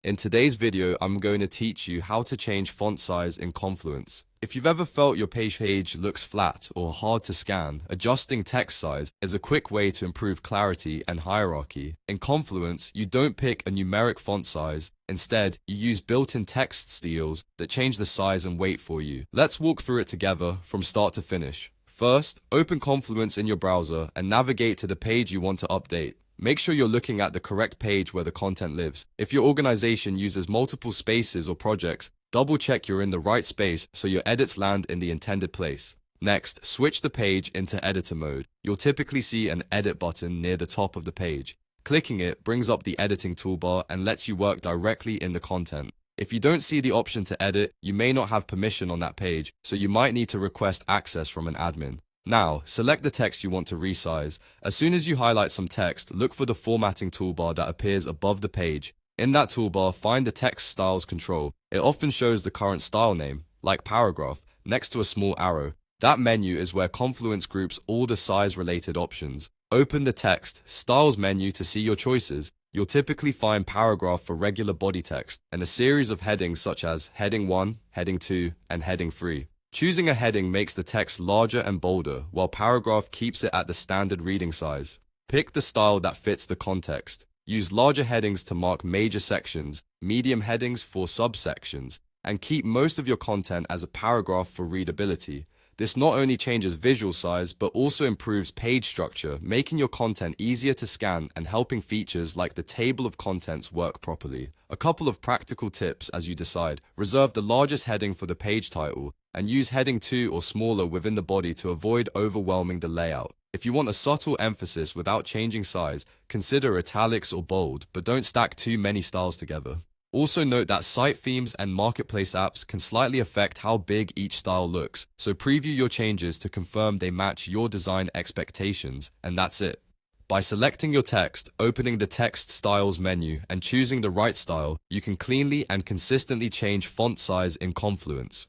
In today's video, I'm going to teach you how to change font size in Confluence. If you've ever felt your page looks flat or hard to scan, adjusting text size is a quick way to improve clarity and hierarchy. In Confluence, you don't pick a numeric font size. Instead, you use built-in text styles that change the size and weight for you. Let's walk through it together from start to finish. First, open Confluence in your browser and navigate to the page you want to update. Make sure you're looking at the correct page where the content lives. If your organization uses multiple spaces or projects, double check you're in the right space so your edits land in the intended place. Next, switch the page into editor mode. You'll typically see an edit button near the top of the page. Clicking it brings up the editing toolbar and lets you work directly in the content. If you don't see the option to edit, you may not have permission on that page, so you might need to request access from an admin. Now, select the text you want to resize. As soon as you highlight some text, look for the formatting toolbar that appears above the page. In that toolbar, find the text styles control. It often shows the current style name, like paragraph, next to a small arrow. That menu is where Confluence groups all the size-related options. Open the text styles menu to see your choices. You'll typically find paragraph for regular body text and a series of headings such as heading 1, heading 2, and heading 3. Choosing a heading makes the text larger and bolder, while paragraph keeps it at the standard reading size. Pick the style that fits the context. Use larger headings to mark major sections, medium headings for subsections, and keep most of your content as a paragraph for readability. This not only changes visual size, but also improves page structure, making your content easier to scan and helping features like the table of contents work properly. A couple of practical tips as you decide. Reserve the largest heading for the page title, and use heading 2 or smaller within the body to avoid overwhelming the layout. If you want a subtle emphasis without changing size, consider italics or bold, but don't stack too many styles together. Also note that site themes and marketplace apps can slightly affect how big each style looks, so preview your changes to confirm they match your design expectations, and that's it. By selecting your text, opening the text styles menu, and choosing the right style, you can cleanly and consistently change font size in Confluence.